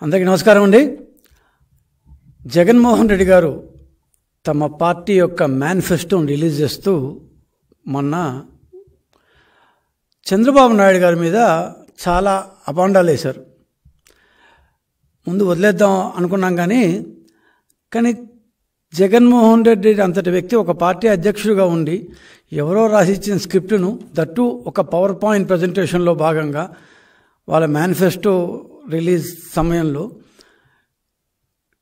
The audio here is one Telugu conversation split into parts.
అందరికీ నమస్కారం అండి. జగన్మోహన్ రెడ్డి గారు తమ పార్టీ యొక్క మేనిఫెస్టోని రిలీజ్ చేస్తూ మొన్న చంద్రబాబు నాయుడు గారి మీద చాలా అపాండాలు వేశారు. ముందు వదిలేద్దాం అనుకున్నాం కానీ జగన్మోహన్ రెడ్డి అంతటి వ్యక్తి ఒక పార్టీ అధ్యక్షుడిగా ఉండి ఎవరో రాసిచ్చిన స్క్రిప్టును దట్టు ఒక పవర్ పాయింట్ ప్రజెంటేషన్లో భాగంగా వాళ్ళ మేనిఫెస్టో రిలీజ్ సమయంలో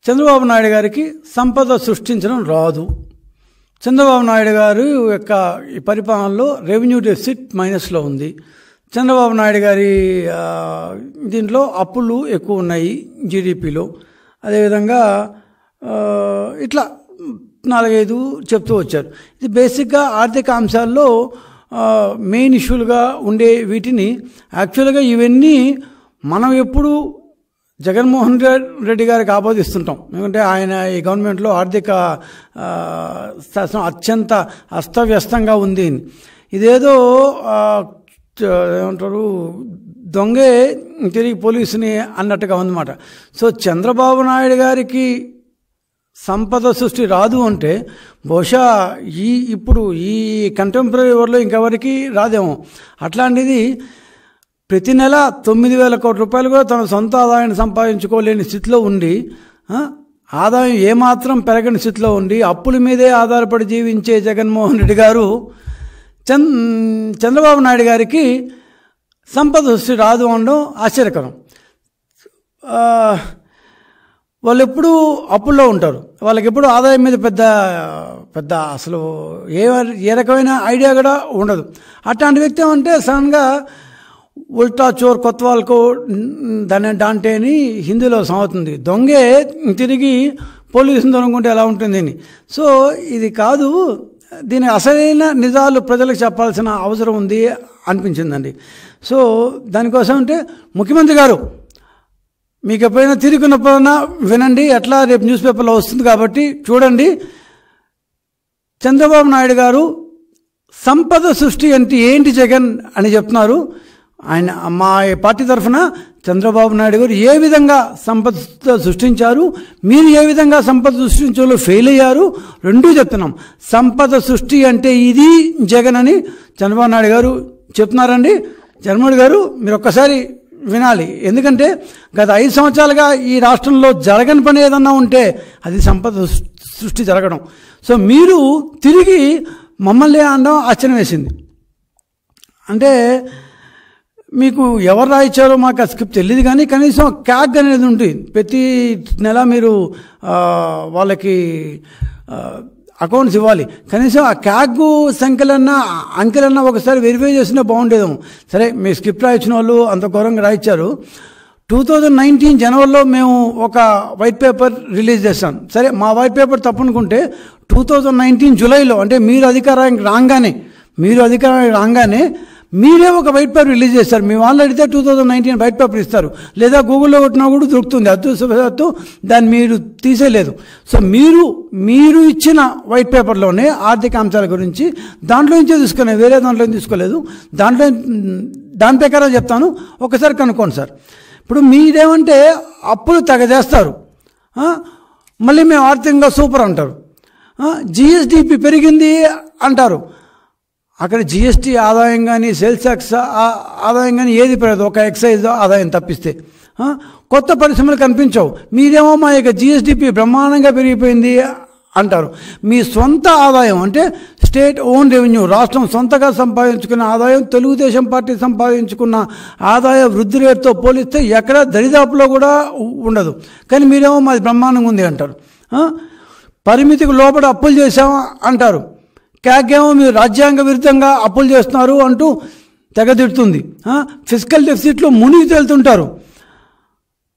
చంద్రబాబు నాయుడు గారికి సంపద సృష్టించడం రాదు, చంద్రబాబు నాయుడు గారు యొక్క ఈ పరిపాలనలో రెవెన్యూ డెఫిసిట్ మైనస్లో ఉంది, చంద్రబాబు నాయుడు గారి దీంట్లో అప్పులు ఎక్కువ ఉన్నాయి జీడిపిలో, అదేవిధంగా ఇట్లా 4-5 చెప్తూ వచ్చారు. ఇది బేసిక్గా ఆర్థిక అంశాల్లో మెయిన్ ఇష్యూలుగా ఉండే వీటిని యాక్చువల్గా ఇవన్నీ మనం ఎప్పుడు జగన్మోహన్ రెడ్డి గారికి ఆపాదిస్తుంటాం. ఎందుకంటే ఆయన ఈ గవర్నమెంట్లో ఆర్థిక శాస్త్రం అత్యంత అస్తవ్యస్తంగా ఉంది. ఇదేదో ఏమంటారు దొంగే తిరిగి పోలీసుని అన్నట్టుగా ఉందన్నమాట. సో చంద్రబాబు నాయుడు గారికి సంపద సృష్టి రాదు అంటే బహుశా ఇప్పుడు ఈ కంటెంపరీ వరల్డ్లో ఇంకెవరికి రాదేమో. అట్లాంటిది ప్రతి నెల 9,000 కోట్ల రూపాయలు కూడా తన సొంత ఆదాయాన్ని సంపాదించుకోలేని స్థితిలో ఉండి, ఆదాయం ఏమాత్రం పెరగని స్థితిలో ఉండి అప్పుల మీదే ఆధారపడి జీవించే జగన్మోహన్ రెడ్డి గారు చంద్రబాబు నాయుడు గారికి సంపద సృష్టి రాదు అనడం ఆశ్చర్యకరం. వాళ్ళు ఎప్పుడు అప్పుల్లో ఉంటారు, వాళ్ళకి ఎప్పుడు ఆదాయం మీద పెద్ద అసలు ఏ రకమైన ఐడియా కూడా ఉండదు. అట్లాంటి వ్యక్తి ఏమంటే సడన్గా ఉల్టా చోర్ కొత్వాల్కో దాంటే అని హిందీలో సాగుతుంది, దొంగే తిరిగి పోలీసుని దొంగకుంటే ఎలా ఉంటుంది అని. సో ఇది కాదు, దీని అసలైన నిజాలు ప్రజలకు చెప్పాల్సిన అవసరం ఉంది అనిపించిందండి. సో దానికోసం అంటే ముఖ్యమంత్రి గారు మీకు ఎప్పుడైనా తిరుగున్నప్పుడైనా వినండి, ఎట్లా రేపు న్యూస్ పేపర్లో వస్తుంది కాబట్టి చూడండి. చంద్రబాబు నాయుడు గారు సంపద సృష్టి అంటే ఏంటి జగన్ అని చెప్తున్నారు. ఆయన మా పార్టీ తరఫున చంద్రబాబు నాయుడు గారు ఏ విధంగా సంపద సృష్టించారు, మీరు ఏ విధంగా సంపద సృష్టించడంలో ఫెయిల్ అయ్యారు, రెండూ చెప్తున్నాం. సంపద సృష్టి అంటే ఇది జగన్ అని చంద్రబాబు నాయుడు గారు చెప్తున్నారండి. జగన్మోహన్ గారు మీరు ఒక్కసారి వినాలి, ఎందుకంటే గత 5 సంవత్సరాలుగా ఈ రాష్ట్రంలో జరగని పని ఏదన్నా ఉంటే అది సంపద సృష్టి జరగడం. సో మీరు తిరిగి మమ్మల్ని అనడం ఆశ్చర్యం వేసింది. అంటే మీకు ఎవరు రాయించారో మాకు ఆ స్క్రిప్ట్ తెలియదు, కానీ కనీసం క్యాగ్ అనేది ఉంటుంది. ప్రతి నెల మీరు వాళ్ళకి అకౌంట్స్ ఇవ్వాలి, కనీసం ఆ క్యాగ్ అంకెలన్నా ఒకసారి వెరిఫై చేసినా బాగుండేదేమో. సరే మీ స్క్రిప్ట్ రాయించిన వాళ్ళు అంత ఘోరంగా రాయించారు. 2019 జనవరిలో మేము ఒక వైట్ పేపర్ రిలీజ్ చేస్తాం. సరే మా వైట్ పేపర్ తప్పనుకుంటే 2019 జూలైలో, అంటే మీరు అధికారానికి రాగానే మీరే ఒక వైట్ పేపర్ రిలీజ్ చేస్తారు. మీ వాళ్ళు అడిగితే 2019 వైట్ పేపర్ ఇస్తారు, లేదా గూగుల్లో కొట్టినా కూడా దొరుకుతుంది. అదృష్టవశాత్తు దాన్ని మీరు తీసేయలేదు. సో మీరు ఇచ్చిన వైట్ పేపర్లోనే ఆర్థిక అంశాల గురించి దాంట్లో నుంచే తీసుకున్నాను, వేరే దాంట్లో తీసుకోలేదు. దాని ప్రకారం చెప్తాను, ఒకసారి కనుక్కోండి సార్. ఇప్పుడు మీరేమంటే అప్పులు చేస్తారు, మళ్ళీ మేము ఆర్థికంగా సూపర్ అంటారు, జిఎస్డిపి పెరిగింది అంటారు. అక్కడ జిఎస్టీ ఆదాయం కానీ సేల్స్ ట్యాక్స్ ఆదాయం కానీ ఏది పెరగదు, ఒక ఎక్సైజ్ ఆదాయం తప్పిస్తే. కొత్త పరిశ్రమలు కనిపించవు. మీరేమో మా యొక్క జిఎస్డిపి బ్రహ్మాండంగా పెరిగిపోయింది అంటారు. మీ సొంత ఆదాయం అంటే స్టేట్ ఓన్ రెవెన్యూ, రాష్ట్రం సొంతగా సంపాదించుకున్న ఆదాయం తెలుగుదేశం పార్టీ సంపాదించుకున్న ఆదాయ వృద్ధి రేటుతో పోలిస్తే ఎక్కడ దరిదాపులో కూడా ఉండదు. కానీ మీరేమో మాది బ్రహ్మాండంగా ఉంది అంటారు. పరిమితికి లోపల అప్పులు చేసామా అంటారు. క్యాగేమో మీరు రాజ్యాంగ విరుద్ధంగా అప్పులు చేస్తున్నారు అంటూ తెగదిడుతుంది. ఫిజికల్ డెఫిసిట్లో మునిగి తేలుతుంటారు,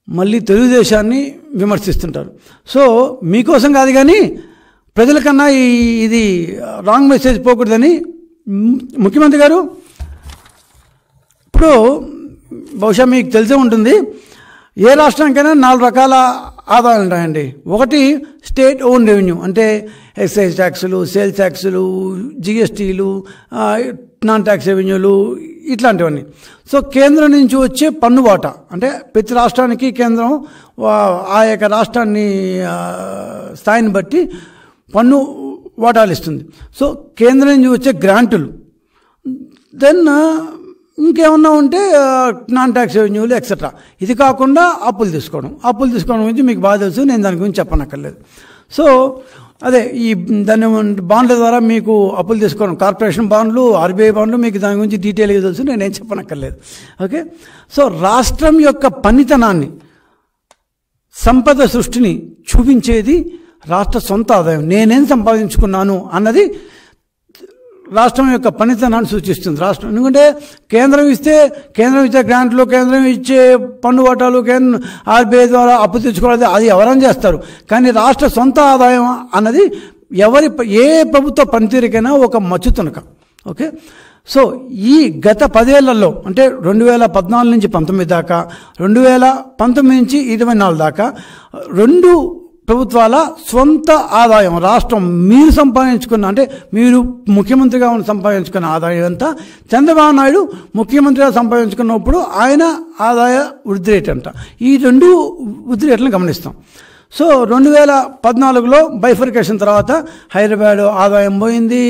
మళ్ళీ తెలుగుదేశాన్ని విమర్శిస్తుంటారు. సో మీకోసం కాదు కానీ ప్రజలకన్నా ఇది రాంగ్ మెసేజ్ పోకూడదని ముఖ్యమంత్రి గారు, ఇప్పుడు బహుశా మీకు తెలిసే ఉంటుంది, ఏ రాష్ట్రానికైనా 4 రకాల ఆదాయాలు ఉంటాయండి. ఒకటి స్టేట్ ఓన్ రెవెన్యూ, అంటే ఎక్సైజ్ ట్యాక్సులు, సేల్స్ ట్యాక్సులు, జిఎస్టీలు, నాన్ ట్యాక్స్ రెవెన్యూలు, ఇట్లాంటివన్నీ. సో కేంద్రం నుంచి వచ్చే పన్ను వాటా అంటే ప్రతి రాష్ట్రానికి కేంద్రం ఆ యొక్క రాష్ట్రాన్ని స్థాయిని బట్టి పన్ను వాటాలు ఇస్తుంది. సో కేంద్రం నుంచి వచ్చే గ్రాంటులు, దెన్ ఇంకేమన్నా ఉంటే నాన్ ట్యాక్స్ రెవెన్యూలు ఎక్సెట్రా. ఇది కాకుండా అప్పులు తీసుకోవడం గురించి మీకు బాగా తెలుసు, నేను దాని గురించి చెప్పనక్కర్లేదు. సో అదే ఈ దాని బాండ్ల ద్వారా మీకు అప్పులు తీసుకోవడం, కార్పొరేషన్ బాండ్లు, ఆర్బీఐ బాండ్లు, మీకు దాని గురించి డీటెయిల్గా తెలుసు, నేనేం చెప్పనక్కర్లేదు. ఓకే. సో రాష్ట్రం యొక్క పనితనాన్ని, సంపద సృష్టిని చూపించేది రాష్ట్ర సొంత ఆదాయం. నేనేం సంపాదించుకున్నాను అన్నది రాష్ట్రం యొక్క పనితనాన్ని సూచిస్తుంది. రాష్ట్రం ఎందుకంటే కేంద్రం ఇచ్చే గ్రాంట్లు, కేంద్రం ఇచ్చే పన్ను వాటాలు, ఆర్బీఐ ద్వారా అప్పు తెచ్చుకోవాలి, అది ఎవరైనా చేస్తారు. కానీ రాష్ట్ర సొంత ఆదాయం అన్నది ఏ ప్రభుత్వ పనితీరుకైనా ఒక మచ్చుతునక. ఓకే. సో ఈ గత 10 ఏళ్లలో అంటే 2014 నుంచి 19 దాకా, 2019 నుంచి 24 దాకా 2 ప్రభుత్వాల సొంత ఆదాయం, రాష్ట్రం మీరు సంపాదించుకున్న, అంటే మీరు ముఖ్యమంత్రిగా సంపాదించుకున్న ఆదాయం అంతా చంద్రబాబు నాయుడు ముఖ్యమంత్రిగా సంపాదించుకున్నప్పుడు ఆయన ఆదాయ వృద్ధి రేట్ అంట. ఈ 2 వృద్ధి రేట్లను గమనిస్తాం. సో 2014లో బైఫర్కేషన్ తర్వాత హైదరాబాద్ ఆదాయం పోయింది,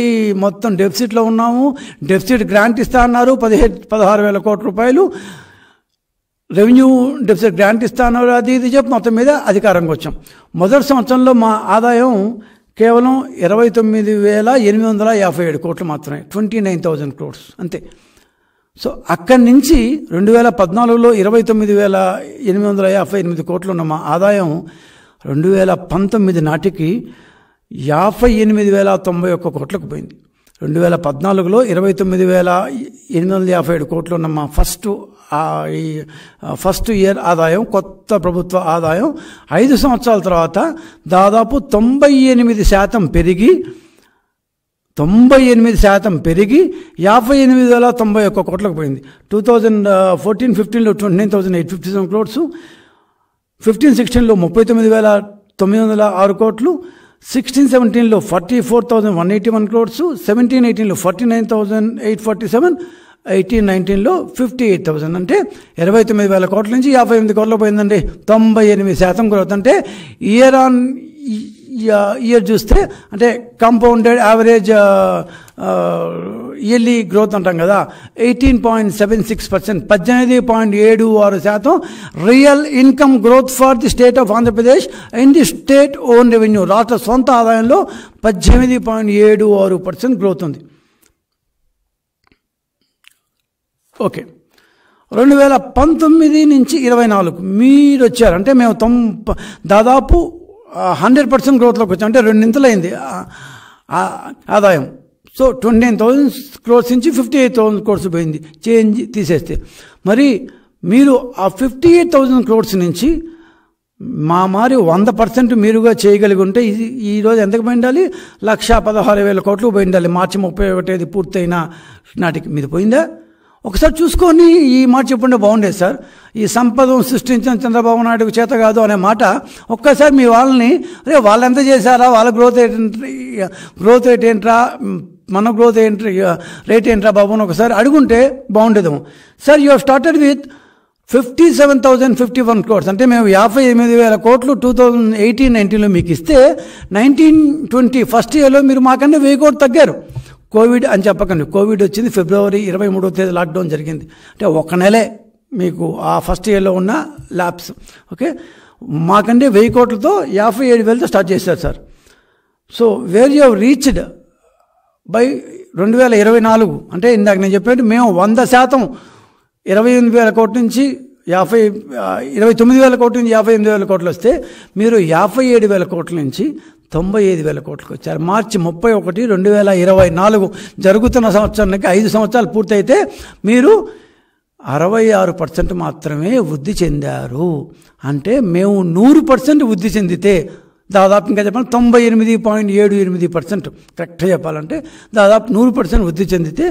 మొత్తం డెఫిసిట్లో ఉన్నాము. డెఫిసిట్ గ్రాంట్ ఇస్తా అన్నారు 16,000 కోట్ల రూపాయలు, రెవెన్యూ డెఫిసిట్ గ్రాంట్ ఇస్తాను, అది ఇది చెప్పి మొత్తం మీద అధికారంగా వచ్చాం. మొదటి సంవత్సరంలో మా ఆదాయం కేవలం 29,857 కోట్లు మాత్రమే, 29,000 crores అంతే. సో అక్కడి నుంచి 2014లో 29,858 కోట్లు ఉన్న మా ఆదాయం 2019 నాటికి 58,091 కోట్లకు పోయింది. 2014లో 29,857 కోట్లు ఉన్న మా ఫస్ట్ ఇయర్ ఆదాయం, కొత్త ప్రభుత్వ ఆదాయం 5 సంవత్సరాల తర్వాత దాదాపు 98% పెరిగి 58,091 కోట్లకు పోయింది. 2014-15లో 29,857 crores, 15-16లో 39,906 కోట్లు, 16-17లో 44,181 crores, 17-18లో 49,847, 18-19లో 58,000. అంటే 29,000 కోట్ల నుంచి 58 కోట్లకు పోయిందండి. 98% గ్రోత్. అంటే ఇయర్ చూస్తే అంటే కాంపౌండెడ్ యావరేజ్ ఇయర్లీ గ్రోత్ అంటాం కదా, 18.76%, 18.76% real income growth for the state of Andhra Pradesh and the state own revenue. రాష్ట్ర సొంత ఆదాయంలో 18.76% గ్రోత్ ఉంది. ఓకే. 2019 నుంచి 24 మీరు వచ్చారు, అంటే మేము దాదాపు 100% గ్రోత్లోకి వచ్చాం, అంటే 2 ఇంతలైంది ఆదాయం. సో 29,000 crores నుంచి 58,000 crores పోయింది చేంజ్ తీసేస్తే. మరి మీరు ఆ 58,000 crores నుంచి మారి 100% మీరుగా చేయగలిగి ఉంటే ఈరోజు ఎంతకు పోయిండాలి? 1,16,000 కోట్లు పోయిండాలి. మార్చి 31 పూర్తయిన నాటికి మీది పోయిందా? ఒకసారి చూసుకొని ఈ మాట చెప్పుంటే బాగుండేది సార్. ఈ సంపదను సృష్టించిన చంద్రబాబు నాయుడుకు చేత కాదు అనే మాట ఒక్కసారి మీ వాళ్ళని, అరే వాళ్ళు ఎంత చేశారా, వాళ్ళ గ్రోత్ రేట్ ఏంట్రా, మన గ్రోత్ రేట్ ఏంట్రా బాబు అని ఒకసారి అడుగుంటే బాగుండేదేమో. Sir you have started with 57,051 crores, అంటే మేము 58,000 కోట్లు 2018-19లో మీకు ఇస్తే 19-20 ఫస్ట్ ఇయర్లో మీరు మాకన్నా 1,000 కోట్లు తగ్గారు. కోవిడ్ అని చెప్పకండి, కోవిడ్ వచ్చింది ఫిబ్రవరి 23వ తేదీ లాక్డౌన్ జరిగింది, అంటే 1 నెలే మీకు ఆ ఫస్ట్ ఇయర్లో ఉన్న ల్యాబ్స్. ఓకే. మాకంటే 1,000 కోట్లతో 57,000తో స్టార్ట్ చేశారు sir. So where you have reached by 2024, అంటే ఇందాక నేను చెప్పినట్టు మేము 100% 28,000 కోట్ల నుంచి 29,000 కోట్ల నుంచి 58,000 కోట్లు వస్తే మీరు 57,000 కోట్ల నుంచి 95,000 కోట్లకు వచ్చారు. మార్చి 31, 2024 జరుగుతున్న సంవత్సరానికి 5 సంవత్సరాలు పూర్తయితే మీరు 66% మాత్రమే వృద్ధి చెందారు. అంటే మేము 100% వృద్ధి చెందితే దాదాపు ఇంకా చెప్పాలి 98.78%, కరెక్ట్గా చెప్పాలంటే దాదాపు 100% వృద్ధి చెందితే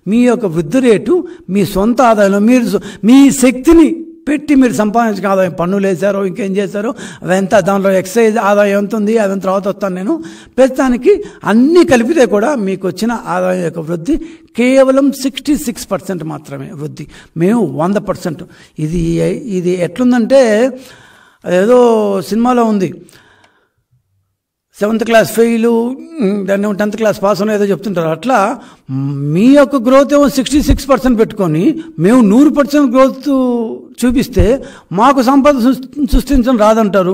మీ యొక్క వృద్ధి రేటు మీ సొంత ఆదాయంలో మీరు మీ శక్తిని పెట్టి మీరు సంపాదించిన ఆదాయం, పన్నులు వేశారో ఇంకేం చేశారో అవంతా, దాంట్లో ఎక్సైజ్ ఆదాయం ఎంత ఉంది అదంతా తర్వాత వస్తాను నేను. ప్రస్తుతానికి అన్నీ కలిపితే కూడా మీకు వచ్చిన ఆదాయం యొక్క వృద్ధి కేవలం 66% మాత్రమే వృద్ధి. మేము 100%. ఇది ఎట్లుందంటే అదేదో సినిమాలో ఉంది, 7th క్లాస్ ఫెయిలు, దాన్ని 10th క్లాస్ పాస్ అని ఏదో చెప్తుంటారు. అట్లా మీ యొక్క గ్రోత్ ఏమో 66% పెట్టుకొని మేము 100% గ్రోత్ చూపిస్తే మాకు సంపద సృష్టించడం రాదంటారు.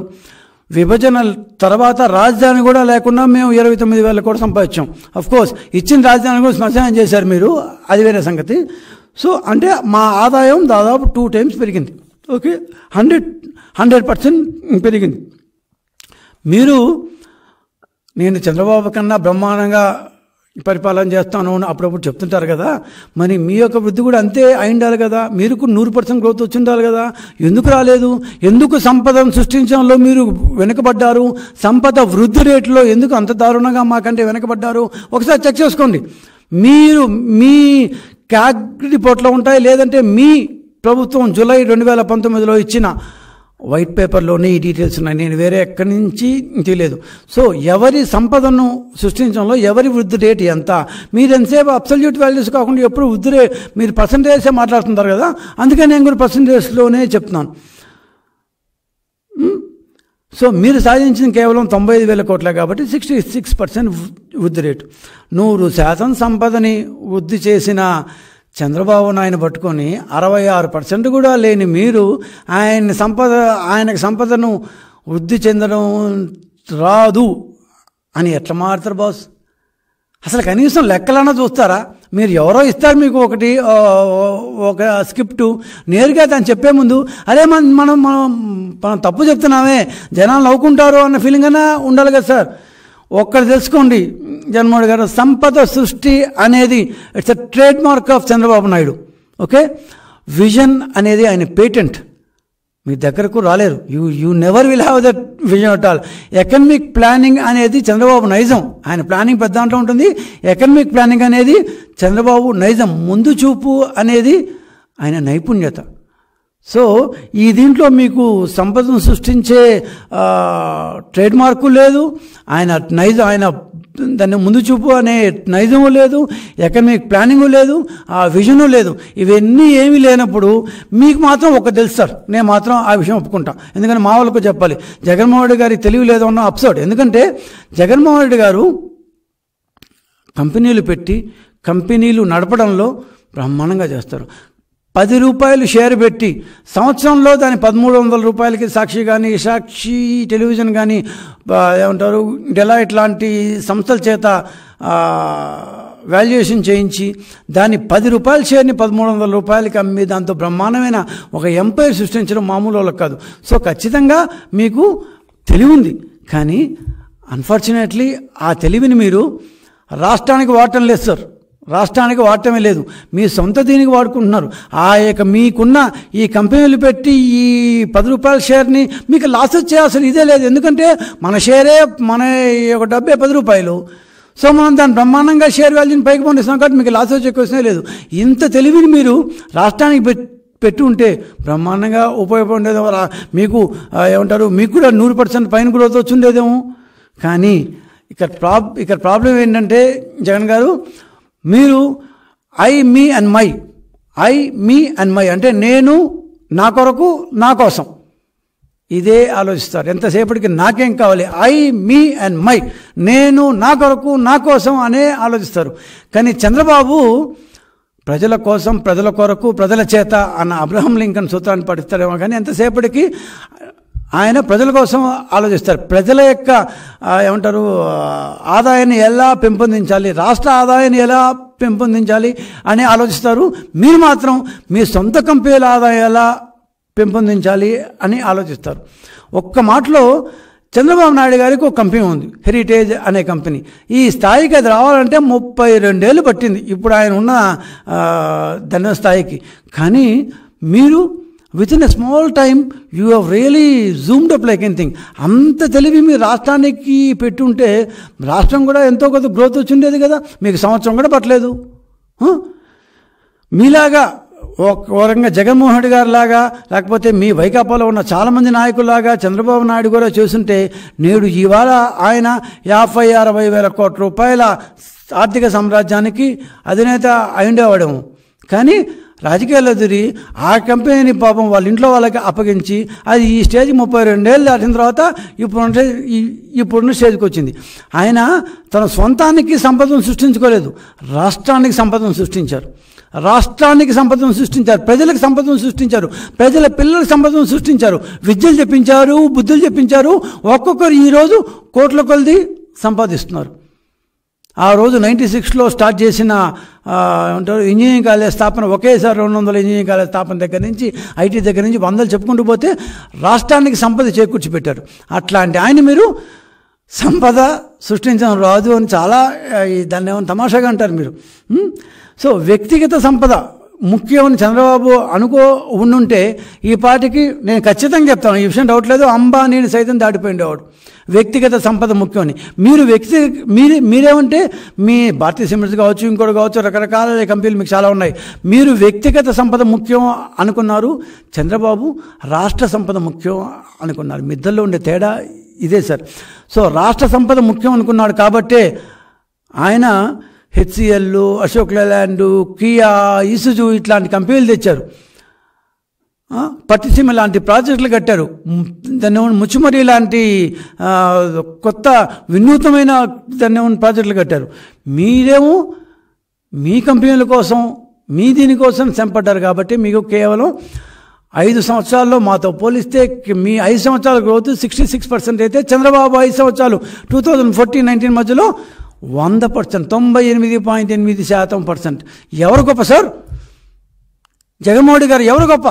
విభజన తర్వాత రాజధాని కూడా లేకుండా మేము 29,000 కోట్లు సంపాదించాం. అఫ్కోర్స్ ఇచ్చిన రాజధాని కూడా శ్మశానం చేశారు మీరు, అది వేరే సంగతి. సో అంటే మా ఆదాయం దాదాపు 2 times పెరిగింది. ఓకే, 100% పెరిగింది. నేను చంద్రబాబు కన్నా బ్రహ్మాండంగా పరిపాలన చేస్తాను అని అప్పుడప్పుడు చెప్తుంటారు కదా, మరి మీ యొక్క వృద్ధి కూడా అంతే అయి ఉండాలి కదా, మీరు 100% గ్రోత్ వచ్చి ఉండాలి కదా. ఎందుకు రాలేదు? ఎందుకు సంపదను సృష్టించడంలో మీరు వెనుకబడ్డారు? సంపద వృద్ధి రేటులో ఎందుకు అంత దారుణంగా మాకంటే వెనుకబడ్డారు? ఒకసారి చెక్ చేసుకోండి. మీరు మీ క్యాగ్ రిపోర్ట్లో ఉంటాయి, లేదంటే మీ ప్రభుత్వం జూలై 2019లో ఇచ్చిన వైట్ పేపర్లోనే ఈ డీటెయిల్స్ ఉన్నాయి. నేను వేరే ఎక్కడి నుంచి తెలియదు. సో ఎవరి సంపదను సృష్టించడంలో ఎవరి వృద్ధి రేటు ఎంత? మీరు ఎంతసేపు అబ్సల్యూట్ వాల్యూస్ కాకుండా ఎప్పుడు వృద్ధి రేట్, మీరు పర్సంటేజే మాట్లాడుతుంటారు కదా, అందుకే నేను కూడా పర్సంటేజ్లోనే చెప్తున్నాను. సో మీరు సాధించిన కేవలం 95,000 కోట్లే కాబట్టి 66% వృద్ధి రేటు. 100% సంపదని వృద్ధి చేసిన చంద్రబాబు నాయుడు పట్టుకొని 66% కూడా లేని మీరు ఆయనకు సంపదను వృద్ధి చెందడం రాదు అని ఎట్లా మారుతారు బాస్? అసలు కనీసం లెక్కలన్నా చూస్తారా? మీరు ఎవరో ఇస్తారు మీకు ఒక స్క్రిప్టు, నేరుగా దాన్ని చెప్పే ముందు అరే మనం తప్పు చెప్తున్నామే, జనాలు నవ్వుకుంటారు అన్న ఫీలింగ్ అయినా ఉండాలి కదా సార్. ఒక్కటి తెలుసుకోండి జగన్మోహన్ గారు, సంపద సృష్టి అనేది it's a trade mark of Chandrababu Naidu. Okay, vision అనేది ఆయన పేటెంట్, మీ దగ్గరకు రాలేరు. You never will have that vision at all. Economic planning అనేది చంద్రబాబు నైజం, ఆయన ప్లానింగ్ పెద్ద దాంట్లో ఉంటుంది. ఎకనమిక్ ప్లానింగ్ అనేది చంద్రబాబు నైజం, ముందు చూపు అనేది ఆయన నైపుణ్యత. సో ఈ దీంట్లో మీకు సంపదను సృష్టించే ట్రేడ్ మార్కు లేదు, ఆయన దాన్ని ముందు చూపు అనే నైజము లేదు, ఎకనమిక్ ప్లానింగు లేదు, ఆ విజను లేదు. ఇవన్నీ ఏమీ లేనప్పుడు మీకు మాత్రం ఒక తెలుసు సార్, నేను మాత్రం ఆ విషయం ఒప్పుకుంటా. ఎందుకంటే మా వాళ్ళకు చెప్పాలి, జగన్మోహన్ రెడ్డి గారికి తెలివి లేదు అన్న అప్సర్డ్. ఎందుకంటే జగన్మోహన్ రెడ్డి గారు కంపెనీలు పెట్టి కంపెనీలు నడపడంలో బ్రహ్మాండంగా చేస్తారు. 10 రూపాయలు షేర్ పెట్టి సంవత్సరంలో దాన్ని 1,300 రూపాయలకి సాక్షి కానీ, సాక్షి టెలివిజన్ కానీ, ఏమంటారు డెలాయిట్ లాంటి సంస్థల చేత వాల్యుయేషన్ చేయించి దాన్ని 10 రూపాయల షేర్ని 1,300 రూపాయలకి అమ్మి దాంతో బ్రహ్మాండమైన ఒక ఎంపైర్ సృష్టించడం మామూలు వాళ్ళకి కాదు. సో ఖచ్చితంగా మీకు తెలివి ఉంది, కానీ అన్ఫార్చునేట్లీ ఆ తెలివిని మీరు రాష్ట్రానికి వాడటం లేదు సార్. రాష్ట్రానికి వాడటమే లేదు, మీ సొంత దీనికి వాడుకుంటున్నారు. మీకున్న ఈ కంపెనీలు పెట్టి ఈ 10 రూపాయల షేర్ని మీకు లాస్ వచ్చే అసలు ఇదే లేదు. ఎందుకంటే మన షేరే మన ఒక డబ్బే 10 రూపాయలు. సో మనం దాన్ని బ్రహ్మాండంగా షేర్ వాల్యూని పైకి పండిస్తాం కాబట్టి మీకు లాస్ వచ్చే క్వశ్చనే లేదు. ఇంత తెలివిని మీరు రాష్ట్రానికి పెట్టి ఉంటే బ్రహ్మాండంగా ఉపయోగపడేదేమో. మీకు ఏమంటారు, మీకు కూడా 100% పైన గ్రోత్ వచ్చి ఉండేదేమో. కానీ ఇక్కడ ప్రాబ్లం ఏంటంటే జగన్ గారు, మీరు ఐ మీ అండ్ మై అంటే నేను, నా కొరకు, నా కోసం ఇదే ఆలోచిస్తారు. ఎంతసేపటికి నాకేం కావాలి, ఐ మీ అండ్ మై, నేను, నా కొరకు, నా కోసం అనే ఆలోచిస్తారు. కానీ చంద్రబాబు ప్రజల కోసం, ప్రజల కొరకు, ప్రజల చేత అన్న అబ్రహం లింకన్ సూత్రాన్ని పఠిస్తారేమో, కానీ ఎంతసేపటికి ఆయన ప్రజల కోసం ఆలోచిస్తారు. ప్రజల యొక్క ఏమంటారు ఆదాయాన్ని ఎలా పెంపొందించాలి, రాష్ట్ర ఆదాయాన్ని ఎలా పెంపొందించాలి అని ఆలోచిస్తారు. మీరు మాత్రం మీ సొంత కంపెనీల ఆదాయం ఎలా పెంపొందించాలి అని ఆలోచిస్తారు. ఒక్క మాటలో చంద్రబాబు నాయుడు గారికి ఒక కంపెనీ ఉంది, హెరిటేజ్ అనే కంపెనీ. ఈ స్థాయికి అది రావాలంటే 32 ఏళ్ళు పట్టింది ఇప్పుడు ఆయన ఉన్న ధన స్థాయికి. కానీ మీరు with in a small time you have really zoomed up like anything. అంత తెలివి మీరు రాష్ట్రానికి పెట్టుంటే రాష్ట్రం కూడా ఎంతో కొంత గ్రోత్ వచ్చి ఉండేది కదా. మీకు సంవత్సరం కూడా పట్టలేదు. మీలాగా ఒక రకంగా జగన్మోహన్ రెడ్డి గారి లాగా లేకపోతే మీ వైకాపాలో ఉన్న చాలామంది నాయకుల్లాగా చంద్రబాబు నాయుడు కూడా చూస్తుంటే నేడు ఇవాళ ఆయన 50-60 వేల కోట్ల రూపాయల ఆర్థిక సామ్రాజ్యానికి అధినేత అయిండేవాడము. కానీ రాజకీయాల్లో తిరిగి ఆ కంపెనీని పాపం వాళ్ళ ఇంట్లో వాళ్ళకి అప్పగించి అది ఈ స్టేజ్ 32 ఏళ్ళు దాటిన తర్వాత ఇప్పుడున్న స్టేజ్కి వచ్చింది. ఆయన తన సొంతానికి సంపదను సృష్టించుకోలేదు, రాష్ట్రానికి సంపదను సృష్టించారు. రాష్ట్రానికి సంపదను సృష్టించారు, ప్రజలకు సంపదను సృష్టించారు, ప్రజల పిల్లలకు సంపదను సృష్టించారు, విద్యలు చెప్పించారు, బుద్ధులు చెప్పించారు. ఒక్కొక్కరు ఈరోజు కోట్ల కొలది సంపాదిస్తున్నారు. ఆ రోజు 96లో స్టార్ట్ చేసిన ఇంజనీరింగ్ కాలేజ్ స్థాపన, ఒకేసారి 200 ఇంజనీరింగ్ కాలేజ్ స్థాపన దగ్గర నుంచి ఐటీ దగ్గర నుంచి 100 చెప్పుకుంటూ పోతే రాష్ట్రానికి సంపద చేకూర్చిపెట్టారు. అట్లాంటి ఆయన మీరు సంపద సృష్టించడం రాదు అని చాలా దాన్ని ఏమైనా తమాషాగా అంటారు మీరు. సో వ్యక్తిగత సంపద ముఖ్యమని చంద్రబాబు ఉండుంటే ఈ పార్టీకి నేను ఖచ్చితంగా చెప్తాను, ఈ విషయం డౌట్ లేదు, అంబానీని సైతం దాటిపోయిండేవాడు. వ్యక్తిగత సంపద ముఖ్యమని మీరేమంటే మీ భారతీయ సిమెంట్స్ కావచ్చు, ఇంకోటి కావచ్చు, రకరకాల కంపెనీలు మీకు చాలా ఉన్నాయి. మీరు వ్యక్తిగత సంపద ముఖ్యం అనుకున్నారు, చంద్రబాబు రాష్ట్ర సంపద ముఖ్యం అనుకున్నారు. మీ ఇద్దరిలో ఉండే తేడా ఇదే సార్. సో రాష్ట్ర సంపద ముఖ్యం అనుకున్నాడు కాబట్టే ఆయన HCL, Ashok Leyland, Kia, Isuzu ఇట్లాంటి కంపెనీలు తెచ్చారు. పట్టిసీమ లాంటి ప్రాజెక్టులు కట్టారు. దాన్ని ముచ్చుమరి లాంటి కొత్త వినూతమైన ప్రాజెక్టులు కట్టారు. మీరేమో మీ కంపెనీల కోసం మీ దీనికోసం చంపడ్డారు. కాబట్టి మీకు కేవలం 5 సంవత్సరాల్లో మాతో పోలిస్తే మీ 5 సంవత్సరాల గ్రోత్ 66% అయితే చంద్రబాబు 5 సంవత్సరాలు 2014-19 మధ్యలో 100%, 98.8% ఎవరు గొప్ప సార్? జగన్మోహన్ రెడ్డి గారు ఎవరు గొప్ప?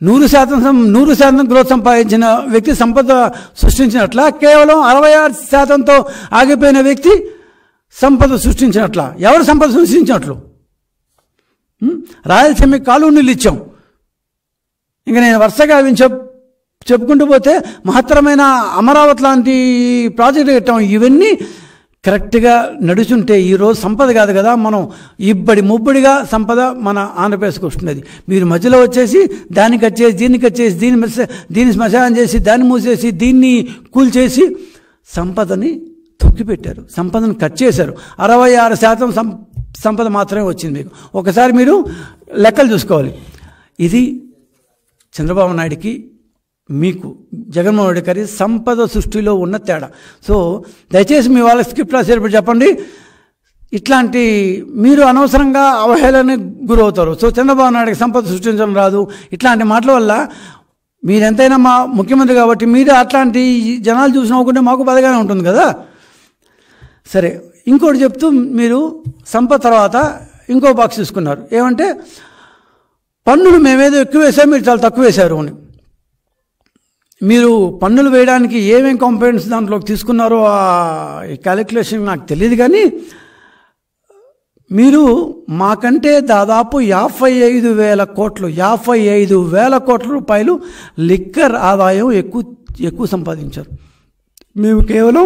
100% గ్రోత్ సంపాదించిన వ్యక్తి సంపద సృష్టించినట్ల, కేవలం 66%తో ఆగిపోయిన వ్యక్తి సంపద సృష్టించినట్ల? ఎవరు సంపద సృష్టించినట్లు? రాయలసీమకి కాలువ నీళ్ళు ఇచ్చాం. ఇంకా నేను వరుసగా చెప్పుకుంటూ పోతే మహత్తరమైన అమరావతి లాంటి ప్రాజెక్టు కట్టాం. ఇవన్నీ కరెక్ట్గా నడుచుంటే ఈరోజు సంపద కాదు కదా, మనం ఇబ్బడి ముబ్బడిగా సంపద మన ఆంధ్రప్రదేశ్కి వస్తున్నది. మీరు మధ్యలో వచ్చేసి దాన్ని కట్ చేసి దీన్ని కట్ చేసి దీన్ని శ్మశానం చేసి దాన్ని మూసేసి దీన్ని కూల్చేసి సంపదని తొక్కిపెట్టారు, సంపదను కట్ చేశారు. 66% సంపద మాత్రమే వచ్చింది మీకు. ఒకసారి మీరు లెక్కలు చూసుకోవాలి. ఇది చంద్రబాబు నాయుడికి మీకు జగన్మోహన్ రెడ్డి గారి సంపద సృష్టిలో ఉన్న తేడా. సో దయచేసి మీ వాళ్ళ స్క్రిప్ట్ రాసేటప్పుడు చెప్పండి, ఇట్లాంటి మీరు అనవసరంగా అవహేళనకి గురవుతారు. సో చంద్రబాబు నాయుడికి సంపద సృష్టించడం రాదు, ఇట్లాంటి మాటల వల్ల మీరు ఎంతైనా మా ముఖ్యమంత్రి కాబట్టి మీరు అట్లాంటి జనాలు చూసి నవ్వుకుంటే మాకు బాధగానే ఉంటుంది కదా. సరే, ఇంకోటి చెప్తూ మీరు సంపద తర్వాత ఇంకో బాక్స్ తీసుకున్నారు. ఏమంటే పన్నులు మేమేదో ఎక్కువ వేసాం, మీరు చాలా తక్కువ వేశారు అని. మీరు పన్నులు వేయడానికి ఏమేం కాంపోనెంట్స్ దాంట్లోకి తీసుకున్నారో ఆ క్యాలిక్యులేషన్ నాకు తెలియదు. కానీ మీరు మాకంటే దాదాపు 55,000 కోట్లు 55,000 కోట్ల రూపాయలు లిక్కర్ ఆదాయం ఎక్కువ సంపాదించారు. మేము కేవలం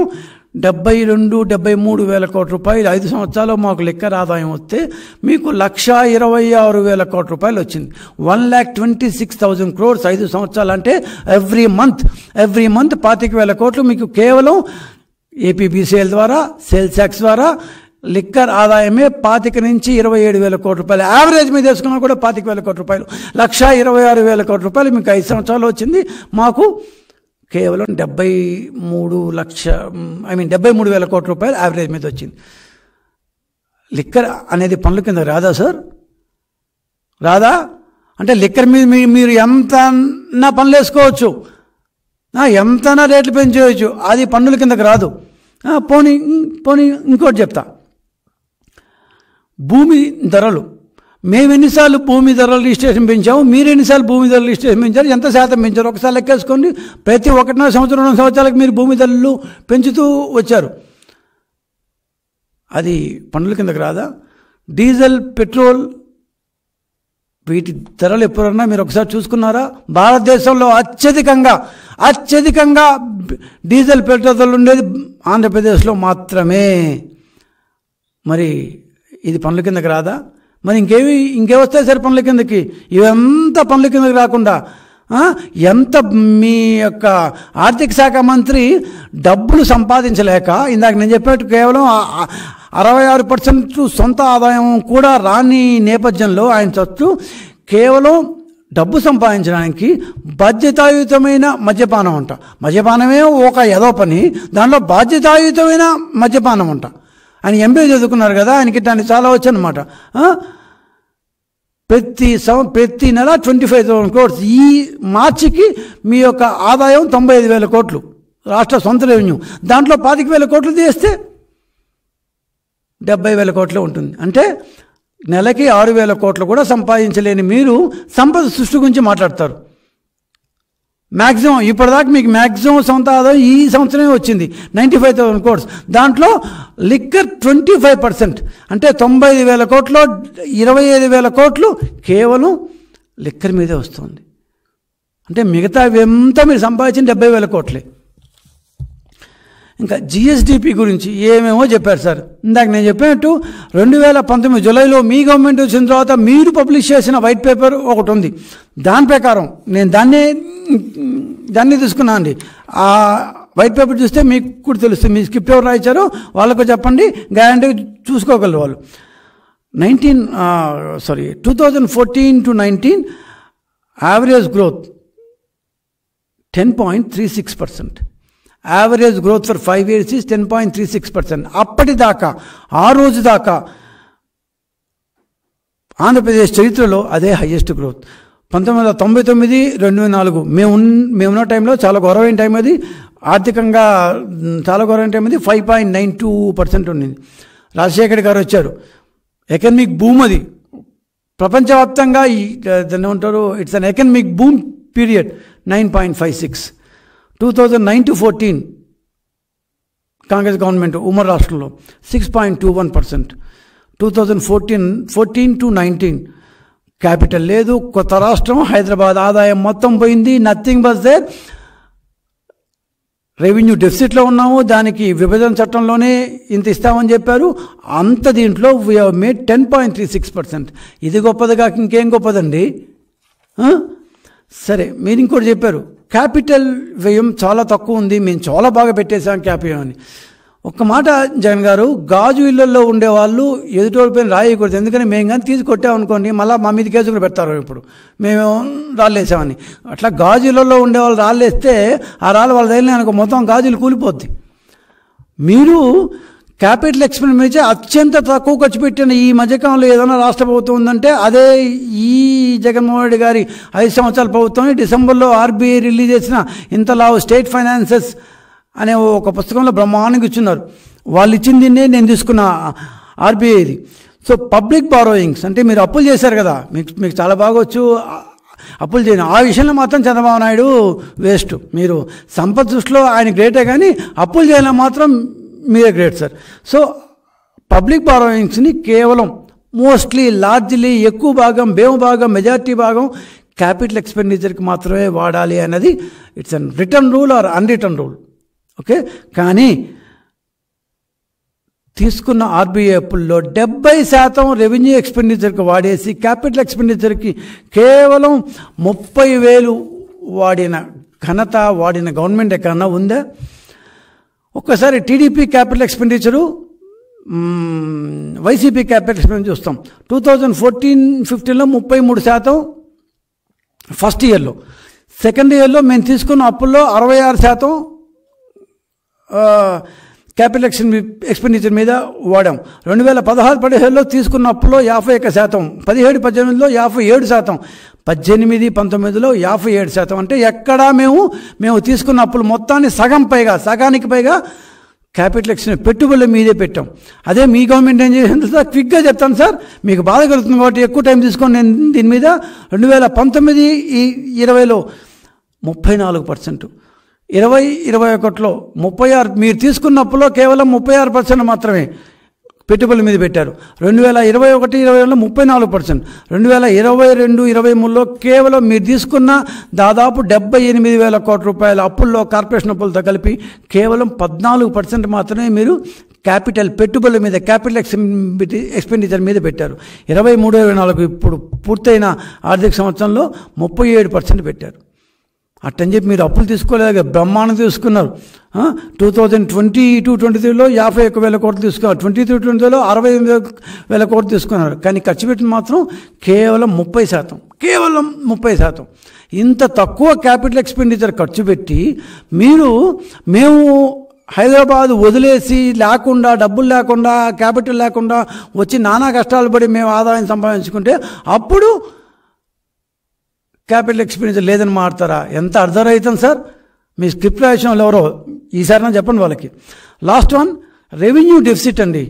72-73,000 కోట్ల రూపాయలు 5 సంవత్సరాలు మాకు లిక్కర్ ఆదాయం వస్తే మీకు 1,26,000 కోట్ల రూపాయలు వచ్చింది. 1,26,000 crores 5 సంవత్సరాలు అంటే ఎవ్రీ మంత్ 25,000 కోట్లు మీకు కేవలం ఏపీబీసీఎల్ ద్వారా, సేల్స్ ట్యాక్స్ ద్వారా లిక్కర్ ఆదాయమే 25,000 నుంచి 27,000 కోట్ల రూపాయలు. యావరేజ్ మీద వేసుకున్నా కూడా 25,000 కోట్ల రూపాయలు, 1,26,000 కోట్ల రూపాయలు మీకు 5 సంవత్సరాలు వచ్చింది. మాకు కేవలం 73,000 కోట్ల రూపాయలు యావరేజ్ మీద వచ్చింది. లిక్కర్ అనేది పనుల కింద రాదా సార్? రాదా? అంటే లిక్కర్ మీద మీరు ఎంతనా పనులు వేసుకోవచ్చు, ఎంతనా రేట్లు పెంచేయచ్చు, అది పన్నుల కిందకి రాదు. పోనీ ఇంకోటి చెప్తా, భూమి ధరలు. మేము ఎన్నిసార్లు భూమి ధరలు రిజిస్ట్రేషన్ పెంచాము, మీరు ఎన్నిసార్లు భూమి ధరలు రిజిస్ట్రేషన్ పెంచారు, ఎంత శాతం పెంచారు ఒకసారి లెక్కేసుకోండి. ప్రతి 1.5 సంవత్సరం 2 సంవత్సరాలకు మీరు భూమి ధరలు పెంచుతూ వచ్చారు. అది పన్నుల కిందకి రాదా? డీజిల్, పెట్రోల్ వీటి ధరలు ఎప్పుడన్నా మీరు ఒకసారి చూసుకున్నారా? భారతదేశంలో అత్యధికంగా డీజిల్, పెట్రోల్ ధరలు ఉండేది ఆంధ్రప్రదేశ్లో మాత్రమే. మరి ఇది పన్నుల కిందకి రాదా? మరి ఇంకేవస్తాయి సార్ పనుల కిందకి? ఇవంతా పనుల కిందకి రాకుండా ఎంత మీ యొక్క ఆర్థిక శాఖ మంత్రి డబ్బులు సంపాదించలేక, ఇందాక నేను చెప్పినట్టు కేవలం 66% సొంత ఆదాయం కూడా రాని నేపథ్యంలో ఆయన చచ్చు కేవలం డబ్బు సంపాదించడానికి బాధ్యతాయుతమైన మద్యపానం అంట. మద్యపానమే ఒక ఏదో పని, దాంట్లో బాధ్యతాయుతమైన మద్యపానం అంట. ఆయన ఎంబీఏ చదువుకున్నారు కదా, ఆయనకి దాన్ని చాలా వచ్చనమాట. ప్రతి నెల 25,000 crores. ఈ మార్చికి మీ యొక్క ఆదాయం 95,000 కోట్లు రాష్ట్ర సొంత రెవెన్యూ. దాంట్లో 25,000 కోట్లు తీస్తే 70,000 కోట్లు ఉంటుంది. అంటే నెలకి 6,000 కోట్లు కూడా సంపాదించలేని మీరు సంపద సృష్టి గురించి మాట్లాడతారు. మ్యాక్సిమం ఇప్పటిదాకా మీకు మ్యాక్సిమం సొంత ఆదాయం ఈ సంవత్సరమే వచ్చింది 95,000 crores. దాంట్లో లిక్కర్ 25%, అంటే 95,000 కోట్లు 25,000 కోట్లు కేవలం లిక్కర్ మీదే వస్తుంది. అంటే మిగతా ఎంత మీరు సంపాదించిన 70,000 కోట్లే. ఇంకా జిఎస్డిపి గురించి ఏమేమో చెప్పారు సార్. ఇందాక నేను చెప్పినట్టు 2019 జూలైలో మీ గవర్నమెంట్ వచ్చిన తర్వాత మీరు పబ్లిష్ చేసిన వైట్ పేపర్ ఒకటి ఉంది. దాని ప్రకారం నేను దాన్ని తీసుకున్నా అండి. ఆ వైట్ పేపర్ చూస్తే మీకు కూడా తెలుస్తుంది. మీ స్క్రిప్ట్ ఎవరు రాయించారో వాళ్ళకు చెప్పండి, గ్యారంటీ చూసుకోగలరు వాళ్ళు. 2014 to 19 average growth 10.36%. Average growth for 5 years is 10.36%. అప్పటిదాకా ఆ రోజు దాకా ఆంధ్రప్రదేశ్ చరిత్రలో అదే హయ్యెస్ట్ గ్రోత్. 1999, 2004 మేమున్న టైంలో చాలా గౌరవమైన టైం అది, ఆర్థికంగా చాలా గౌరవమైన టైం అది. 5.92% ఉండింది. రాజశేఖర్ గారు వచ్చారు, ఎకనమిక్ బూమ్ అది. ప్రపంచవ్యాప్తంగా దాన్ని ఏమంటారు, it's an economic boom period. 9.56. 2009 to 14 Congress government ఉమ్మడి రాష్ట్రంలో 6.21%. 2014 to 19 క్యాపిటల్ లేదు, కొత్త రాష్ట్రం హైదరాబాద్, ఆదాయం మొత్తం పోయింది. Nothing but there. రెవెన్యూ డెఫిసిట్లో ఉన్నాము, దానికి విభజన చట్టంలోనే ఇంత ఇస్తామని చెప్పారు. అంత దీంట్లో వీ హ్యావ్ మేడ్ 10.36%. ఇది గొప్పది కాక ఇంకేం గొప్పదండి? సరే, మీరు ఇంకోటి చెప్పారు, క్యాపిటల్ వ్యయం చాలా తక్కువ ఉంది, మేము చాలా బాగా పెట్టేశాం క్యాపిటల్ అని. ఒక్క మాట జగన్ గారు, గాజు ఇళ్లలో ఉండేవాళ్ళు ఎదుటోడిపోయిన రాయకూడదు. ఎందుకని మేము కానీ తీసి కొట్టామనుకోండి మళ్ళీ మా మీద కేసులు పెడతారు, ఇప్పుడు మేము రాళ్ళేసామని. అట్లా గాజు ఇళ్లలో ఉండేవాళ్ళు రాళ్ళేస్తే ఆ రాళ్ళు వాళ్ళ దగ్గర అనుకో మొత్తం గాజులు కూలిపోద్ది. మీరు క్యాపిటల్ ఎక్స్పెండిచర్ అత్యంత తక్కువ ఖర్చు పెట్టిన ఈ మధ్యకాలంలో ఏదైనా రాష్ట్ర ప్రభుత్వం ఉందంటే అదే ఈ జగన్మోహన్ రెడ్డి గారి 5 సంవత్సరాల ప్రభుత్వం. డిసెంబర్లో ఆర్బీఐ రిలీజ్ చేసిన ఇంతలా స్టేట్ ఫైనాన్సెస్ అనే ఒక పుస్తకంలో బ్రహ్మాండంగా ఇచ్చున్నారు. వాళ్ళు ఇచ్చిన దీన్నే నేను తీసుకున్న ఆర్బీఐది. సో పబ్లిక్ బారోయింగ్స్ అంటే మీరు అప్పులు చేశారు కదా, మీకు చాలా బాగా వచ్చు అప్పులు చేయను. ఆ విషయంలో మాత్రం చంద్రబాబు నాయుడు వేస్ట్. మీరు సంపద దృష్టిలో ఆయన గ్రేటే, కానీ అప్పులు చేయడం మాత్రం మీరే గ్రేట్ సార్. సో పబ్లిక్ బారోయింగ్స్ని కేవలం మోస్ట్లీ లార్జ్లీ ఎక్కువ భాగం, భాగం, మెజారిటీ భాగం క్యాపిటల్ ఎక్స్పెండిచర్కి మాత్రమే వాడాలి అన్నది it's an return rule or unwritten rule. Okay, కానీ తీసుకున్న ఆర్బీఐ అప్పుల్లో 70% రెవెన్యూ ఎక్స్పెండిచర్కి వాడేసి క్యాపిటల్ ఎక్స్పెండిచర్కి కేవలం 30,000 వాడిన ఘనత వాడిన గవర్నమెంట్ ఎక్కడన్నా ఉందా? ఒక్కసారి TDP capital expenditure, YCP capital expenditure చూస్తాం. 2014-15లో 33% ఫస్ట్ ఇయర్లో. సెకండ్ ఇయర్లో మేము తీసుకున్న అప్పుల్లో 66% క్యాపిటల్ ఎక్స్పెండిచర్ మీద వాడాం. 2016-17లో తీసుకున్న అప్పులో 51%, 17-18లో 57%, 18-19లో 57%. అంటే ఎక్కడా మేము తీసుకున్న అప్పులు మొత్తాన్ని సగానికి పైగా క్యాపిటల్ ఎక్స్పెండిచర్ పెట్టుబడుల మీదే పెట్టాం. అదే మీ గవర్నమెంట్ ఏం చేసింది సార్? క్విక్గా చెప్తాను సార్, మీకు బాధ కలుగుతుంది కాబట్టి ఎక్కువ టైం తీసుకొని నేను దీని మీద. 2019-20లో 34%, 20-21లో 36%. మీరు తీసుకున్న అప్పులో కేవలం 36% మాత్రమే పెట్టుబడుల మీద పెట్టారు. 2021-22లో 34%, 2022-23లో కేవలం మీరు తీసుకున్న దాదాపు 78,000 కోట్ల రూపాయల అప్పుల్లో కార్పొరేషన్ అప్పులతో కలిపి కేవలం 14% మాత్రమే మీరు క్యాపిటల్ పెట్టుబడుల మీద, క్యాపిటల్ ఎక్స్పెండిచర్ మీద పెట్టారు. 23-24 ఇప్పుడు పూర్తయిన ఆర్థిక సంవత్సరంలో 37% పెట్టారు. అట్టని చెప్పి మీరు అప్పులు తీసుకోలేదు, బ్రహ్మాండం తీసుకున్నారు. 2022-23లో 51,000 కోట్లు తీసుకున్నారు, 23-24లో 68,000 కోట్లు తీసుకున్నారు. కానీ ఖర్చు పెట్టిన మాత్రం కేవలం 30%, కేవలం 30%. ఇంత తక్కువ క్యాపిటల్ ఎక్స్పెండిచర్ ఖర్చు పెట్టి మేము హైదరాబాద్ వదిలేసి లేకుండా, డబ్బులు లేకుండా, క్యాపిటల్ లేకుండా వచ్చి నానా కష్టాలు పడి మేము ఆదాయం సంపాదించుకుంటే అప్పుడు క్యాపిటల్ ఎక్స్పెండిచర్ లేదని మాట్లాడతారా? ఎంత అర్ధరహితం సార్. మీ స్క్రిప్ట్ రాసిన ఎవరో ఈసారి చెప్పండి వాళ్ళకి. లాస్ట్ వన్ రెవెన్యూ డెఫిసిట్ అండి.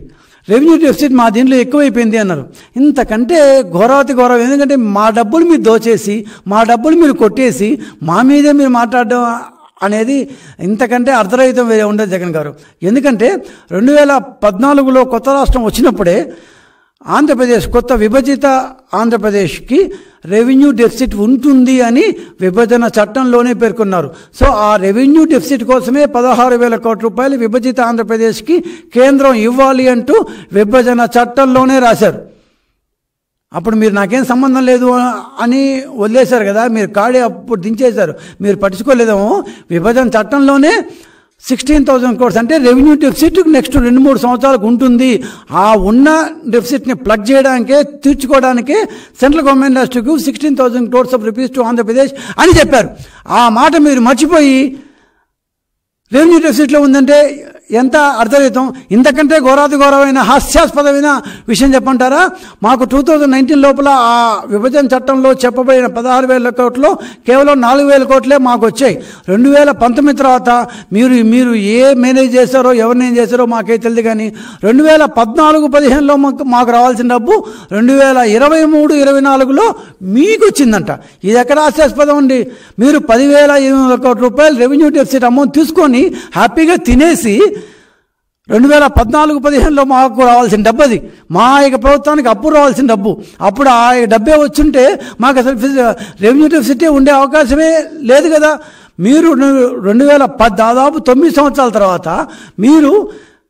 రెవెన్యూ డెఫిసిట్ మా దీంట్లో ఎక్కువైపోయింది అన్నారు. ఇంతకంటే ఘోరాతి ఘోరం. ఎందుకంటే మా డబ్బులు మీరు దోచేసి, మా డబ్బులు మీరు కొట్టేసి, మా మీదే మీరు మాట్లాడడం అనేది ఇంతకంటే అర్ధరహితం వేరే ఉండదు జగన్ గారు. ఎందుకంటే 2014లో కొత్త రాష్ట్రం వచ్చినప్పుడే ఆంధ్రప్రదేశ్, కొత్త విభజిత ఆంధ్రప్రదేశ్కి రెవెన్యూ డెఫిసిట్ ఉంటుంది అని విభజన చట్టంలోనే పేర్కొన్నారు. సో ఆ రెవెన్యూ డెఫిసిట్ కోసమే 16,000 కోట్ల రూపాయలు విభజిత ఆంధ్రప్రదేశ్కి కేంద్రం ఇవ్వాలి అంటూ విభజన చట్టంలోనే రాశారు. అప్పుడు మీరు నాకేం సంబంధం లేదు అని వదిలేశారు కదా, మీరు కాడే అప్పుడు దించేశారు, మీరు పట్టించుకోలేదేమో. విభజన చట్టంలోనే 16,000 crores అంటే రెవెన్యూ డెఫిసిట్ నెక్స్ట్ 2-3 సంవత్సరాలకు ఉంటుంది. ఆ ఉన్న డెఫిసిట్ని ప్లగ్ చేయడానికే, తీర్చుకోవడానికే central government has to give 16,000 crores of rupees to Andhra Pradesh అని చెప్పారు. ఆ మాట మీరు మర్చిపోయి రెవెన్యూ డెఫిసిట్లో ఉందంటే ఎంత అర్థరహితం. ఇంతకంటే ఘోరాతిఘోరమైన హాస్యాస్పదమైన విషయం చెప్పంటారా? మాకు 2019 లోపల ఆ విభజన చట్టంలో చెప్పబడిన 16,000 కోట్లు కేవలం 4,000 కోట్లే మాకు వచ్చాయి. 2019 తర్వాత మీరు ఏ మేనేజ్ చేశారో, ఎవరినేం చేశారో మాకే తెలియదు. కానీ 2014-15లో మాకు రావాల్సిన డబ్బు 2023-24లో మీకు వచ్చిందంట. ఇది ఎక్కడ హాస్యాస్పదం అండి? మీరు 10,800 కోట్ల రూపాయలు రెవెన్యూ డెఫిసిట్ అమౌంట్ తీసుకొని హ్యాపీగా తినేసి 2014-15లో మాకు రావాల్సిన డబ్బు, అది మా యొక్క ప్రభుత్వానికి అప్పుడు రావాల్సిన డబ్బు, అప్పుడు ఆ డబ్బే వచ్చుంటే మాకు అసలు రెవెన్యూ డెఫిసిటే ఉండే అవకాశమే లేదు కదా. మీరు 2010 దాదాపు 9 సంవత్సరాల తర్వాత మీరు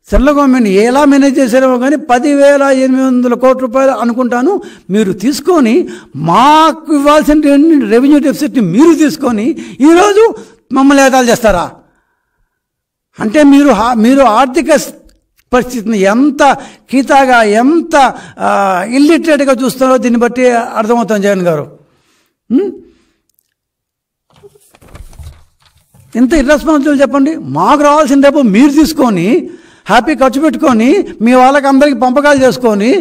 సెంట్రల్ గవర్నమెంట్ ఎలా మేనేజ్ చేశారో కానీ 10,800 కోట్ల రూపాయలు అనుకుంటాను మీరు తీసుకొని, మాకు ఇవ్వాల్సిన రెవెన్యూ డెఫిసిట్ని మీరు తీసుకొని ఈరోజు మమ్మల్ని ఏదాలు చేస్తారా? అంటే మీరు ఆర్థిక పరిస్థితిని ఎంత కీతాగా, ఎంత ఇల్లిటరేట్గా చూస్తారో దీన్ని బట్టి అర్థమవుతాం జగన్ గారు. ఎంత ఇర్రెస్పాన్సిబుల్ చెప్పండి. మాకు రావాల్సిన డబ్బు మీరు తీసుకొని హ్యాపీ ఖర్చు పెట్టుకొని మీ వాళ్ళకి అందరికీ పంపకాలు చేసుకొని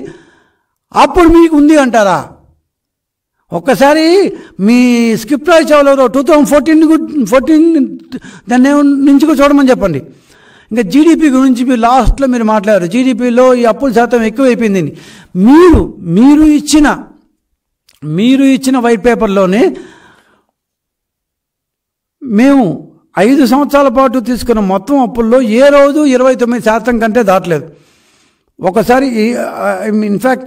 అప్పుడు మీకు ఉంది అంటారా? ఒక్కసారి మీ స్క్రిప్ట్ రాయించేవాళ్ళు 2014 దాన్ని నుంచి కూడా చూడమని చెప్పండి. ఇంకా జీడిపి గురించి మీరు లాస్ట్లో మీరు మాట్లాడారు. జీడిపిలో ఈ అప్పుల శాతం ఎక్కువైపోయింది. మీరు ఇచ్చిన వైట్ పేపర్లోనే మేము 5 సంవత్సరాల పాటు తీసుకున్న మొత్తం అప్పుల్లో ఏ రోజు 29% కంటే దాటలేదు. ఒకసారి ఇన్ఫ్యాక్ట్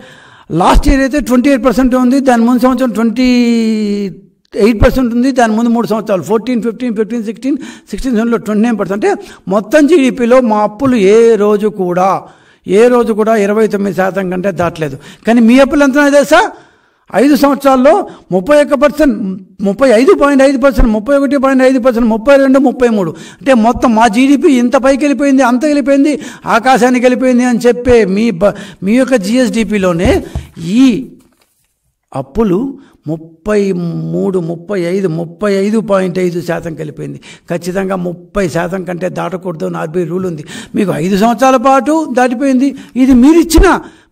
లాస్ట్ ఇయర్ అయితే 28% ఉంది, దాని ముందు సంవత్సరం 28% ఉంది, దాని ముందు 3 సంవత్సరాలు 14, 15, 16, 17లో 29%. అంటే మొత్తం జీడిపిలో మా అప్పులు ఏ రోజు కూడా 29% కంటే దాటలేదు. కానీ మీ అప్పులు ఎంత తెలుసా? 5 సంవత్సరాల్లో 31%, 35.5%, 31.5%, 32, 33. అంటే మొత్తం మా జీడిపి ఇంత పైకి వెళ్ళిపోయింది, అంత వెళ్ళిపోయింది, ఆకాశానికి వెళ్ళిపోయింది అని చెప్పే మీ యొక్క జిఎస్డిపిలోనే ఈ అప్పులు 35.5% వెళ్ళిపోయింది. ఖచ్చితంగా 30% కంటే దాటకూడదు అని ఆర్బీఐ రూల్ ఉంది. మీకు 5 సంవత్సరాల పాటు దాటిపోయింది. ఇది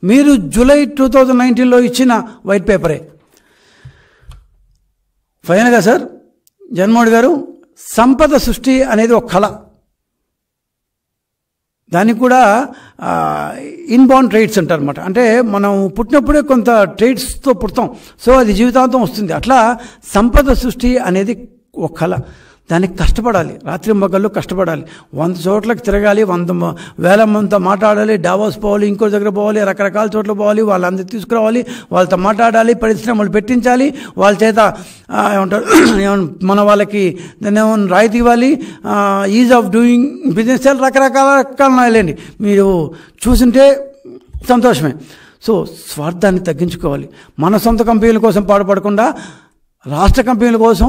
మీరు జూలై 2019లో ఇచ్చిన వైట్ పేపరే. ఫైనల్గా సార్ జగన్మోహన్ గారు, సంపద సృష్టి అనేది ఒక కళ. దానికి కూడా ఇన్బౌండ్ ట్రేడ్స్ అంటారు అనమాట. అంటే మనం పుట్టినప్పుడే కొంత ట్రేడ్స్తో పుడతాం, సో అది జీవితాంతం వస్తుంది. అట్లా సంపద సృష్టి అనేది ఒక కళ. దానికి కష్టపడాలి, రాత్రింబగళ్ళు కష్టపడాలి, 100 చోట్లకి తిరగాలి, 100 వేల మందితో మాట్లాడాలి, డావోస్ పోవాలి, ఇంకో దగ్గర పోవాలి, రకరకాల చోట్ల పోవాలి, వాళ్ళందరూ తీసుకురావాలి, వాళ్ళతో మాట్లాడాలి, పరిశ్రమలు పెట్టించాలి, వాళ్ళ చేత ఏమంటారు మన వాళ్ళకి దాన్ని ఏమన్నా రాయితీ ఇవ్వాలి, ఈజ్ ఆఫ్ డూయింగ్ బిజినెస్ రకరకాల వెళ్ళండి, మీరు చూసింటే సంతోషమే. సో స్వార్థాన్ని తగ్గించుకోవాలి. మన సొంత కంపెనీల కోసం పాటుపడకుండా రాష్ట్ర కంపెనీల కోసం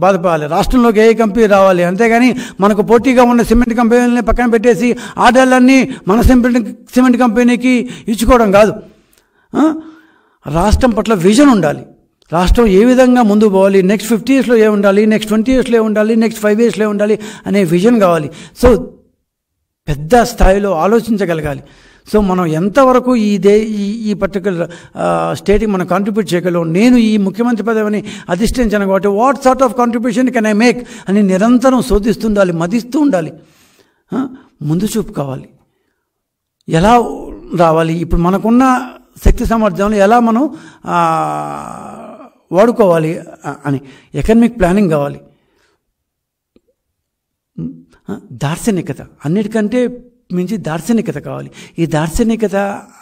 బాధపడాలి. రాష్ట్రంలోకి ఏ కంపెనీ రావాలి, అంతేగాని మనకు పోటీగా ఉన్న సిమెంట్ కంపెనీలని పక్కన పెట్టేసి ఆర్డర్లన్నీ మన సిమెంట్ కంపెనీకి ఇచ్చుకోవడం కాదు. రాష్ట్రం పట్ల విజన్ ఉండాలి. రాష్ట్రం ఏ విధంగా ముందుకు పోవాలి, నెక్స్ట్ 50 yearsలో ఏ ఉండాలి, నెక్స్ట్ 20 yearsలో ఏ ఉండాలి, నెక్స్ట్ 5 yearsలో ఉండాలి అనే విజన్ కావాలి. సో పెద్ద స్థాయిలో ఆలోచించగలగాలి. సో మనం ఎంతవరకు ఈ పర్టికులర్ స్టేట్కి మనం కాంట్రిబ్యూట్ చేయగలం, నేను ఈ ముఖ్యమంత్రి పదవిని అధిష్ఠించాను కాబట్టి what sort of contribution can I make అని నిరంతరం శోధిస్తుండాలి, మదిస్తూ ఉండాలి. ముందు చూపు కావాలి, ఎలా రావాలి, ఇప్పుడు మనకున్న శక్తి సామర్థ్యాలను ఎలా మనం వాడుకోవాలి అని ఎకనమిక్ ప్లానింగ్ కావాలి. దార్శనికత, అన్నిటికంటే మించి దార్శనికత కావాలి. ఈ దార్శనికత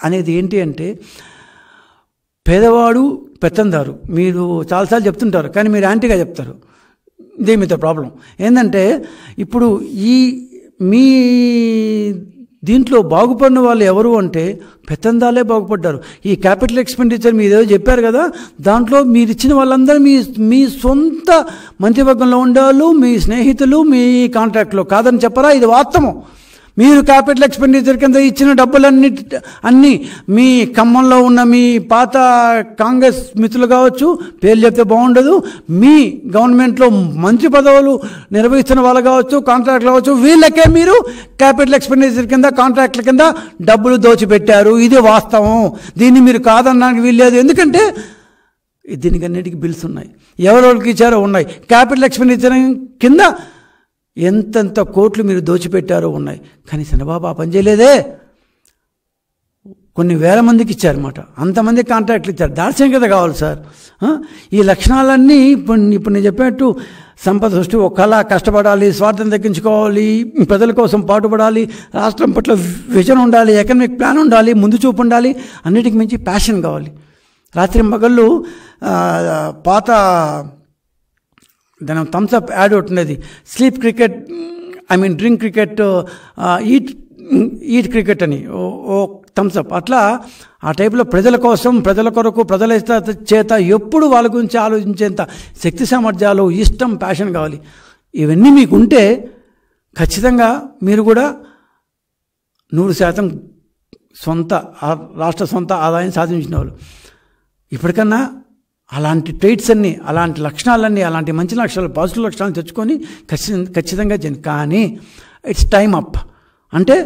అనేది ఏంటి అంటే, పేదవాడు పెత్తందారు మీరు చాలాసార్లు చెప్తుంటారు, కానీ మీరు యాంటీగా చెప్తారు. ఇదే మీతో ప్రాబ్లం ఏంటంటే, ఇప్పుడు మీ దీంట్లో బాగుపడిన వాళ్ళు ఎవరు అంటే పెత్తందాలే బాగుపడ్డారు. ఈ క్యాపిటల్ ఎక్స్పెండిచర్ మీరు ఏదో చెప్పారు కదా, దాంట్లో మీరు ఇచ్చిన వాళ్ళందరూ మీ సొంత మంత్రివర్గంలో ఉండేవాళ్ళు, మీ స్నేహితులు, మీ కాంట్రాక్ట్లో కాదని చెప్పరా? ఇది వాస్తవం. మీరు క్యాపిటల్ ఎక్స్పెండిచర్ కింద ఇచ్చిన డబ్బులన్నీ మీ ఖమ్మంలో ఉన్న మీ పాత కాంగ్రెస్ మిత్రులు కావచ్చు, పేర్లు చెప్తే బాగుండదు, మీ గవర్నమెంట్లో మంత్రి పదవులు నిర్వహిస్తున్న వాళ్ళు కావచ్చు, కాంట్రాక్ట్లు కావచ్చు, వీళ్ళకే మీరు క్యాపిటల్ ఎక్స్పెండిచర్ కింద కాంట్రాక్ట్ల కింద డబ్బులు దోచిపెట్టారు. ఇది వాస్తవం. దీన్ని మీరు కాదనడానికి వీల్లేదు. ఎందుకంటే దీనికి అన్నిటికీ బిల్స్ ఉన్నాయి, ఎవరెవరికి ఇచ్చారో ఉన్నాయి. క్యాపిటల్ ఎక్స్పెండిచర్ కింద ఎంతెంత కోట్లు మీరు దోచిపెట్టారో ఉన్నాయి. కానీ చంద్రబాబు ఆ పని చేయలేదే. కొన్ని వేల మందికి ఇచ్చారన్నమాట, అంతమంది కాంట్రాక్ట్లు ఇచ్చారు. దార్శనికత కావాలి సార్. ఈ లక్షణాలన్నీ ఇప్పుడు నేను చెప్పినట్టు సంపద సృష్టి, ఒక కళ, కష్టపడాలి, స్వార్థం తగ్గించుకోవాలి, ప్రజల కోసం పాటుపడాలి, రాష్ట్రం పట్ల విజన్ ఉండాలి, ఎకనమిక్ ప్లాన్ ఉండాలి, ముందు చూపు ఉండాలి, అన్నిటికి మించి ప్యాషన్ కావాలి. రాత్రి మగళ్ళు పాత దాని థమ్స్అప్ యాడ్ ఒకటి ఉన్నది, sleep cricket, drink cricket, eat cricket అని ఓ థమ్స్అప్. అట్లా ఆ టైప్లో ప్రజల కోసం, ప్రజల కొరకు, ప్రజల చేత ఎప్పుడు వాళ్ళ గురించి ఆలోచించేంత శక్తి సామర్థ్యాలు, ఇష్టం, ప్యాషన్ కావాలి. ఇవన్నీ మీకు ఉంటే ఖచ్చితంగా మీరు కూడా 100% రాష్ట్ర సొంత ఆదాయం సాధించిన వాళ్ళు. ఇప్పటికన్నా అలాంటి ట్రైట్స్ అన్నీ, అలాంటి లక్షణాలన్నీ, అలాంటి మంచి లక్షణాలు, పాజిటివ్ లక్షణాలు తెచ్చుకొని ఖచ్చితంగా కానీ ఇట్స్ టైమ్ అప్. అంటే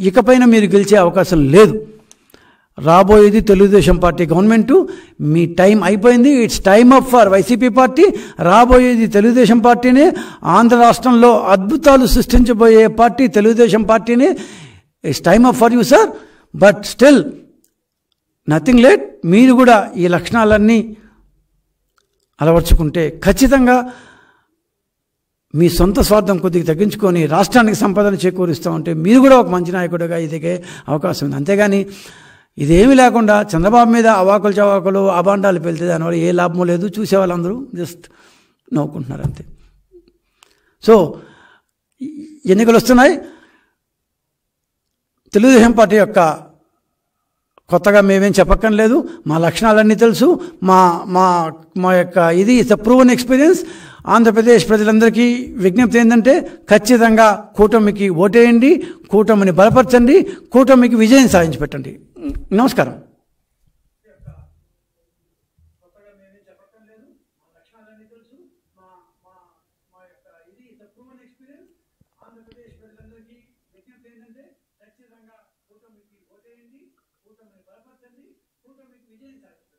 ఇకపైన మీరు గెలిచే అవకాశం లేదు. రాబోయేది తెలుగుదేశం పార్టీ గవర్నమెంటు. మీ టైం అయిపోయింది. It's time up for YCP party. రాబోయేది తెలుగుదేశం పార్టీనే. ఆంధ్ర రాష్ట్రంలో అద్భుతాలు సృష్టించబోయే పార్టీ తెలుగుదేశం పార్టీనే. It's time up for you sir. But still nothing late. మీరు కూడా ఈ లక్షణాలన్నీ అలవర్చుకుంటే ఖచ్చితంగా మీ సొంత స్వార్థం కొద్దిగా తగ్గించుకొని రాష్ట్రానికి సంపదను చేకూరుస్తూ ఉంటే మీరు కూడా ఒక మంచి నాయకుడిగా ఎదిగే అవకాశం ఉంది. అంతేగాని ఇదేమీ లేకుండా చంద్రబాబు మీద అవాకులు చవాకులు, అబాండాలు పెళ్తే దానివల్ల ఏ లాభమో లేదు. చూసే వాళ్ళందరూ జస్ట్ నవ్వుకుంటున్నారు అంతే. సో ఎన్నికలు వస్తున్నాయి. తెలుగుదేశం పార్టీ యొక్క కొత్తగా మేమేం చెప్పక్కర్లేదు. మా లక్షణాలన్నీ తెలుసు. మా యొక్క ఇది it's a proven experience. Andhra Pradesh ప్రజలందరికీ విజ్ఞప్తి ఏంటంటే ఖచ్చితంగా కూటమికి ఓటేయండి, కూటమిని బలపరచండి, కూటమికి విజయం సాధించి పెట్టండి. నమస్కారం. కూటమికి ఓటేయండి, కూటమిని బలపరచండి, కూటమికి విజయం సాధించండి.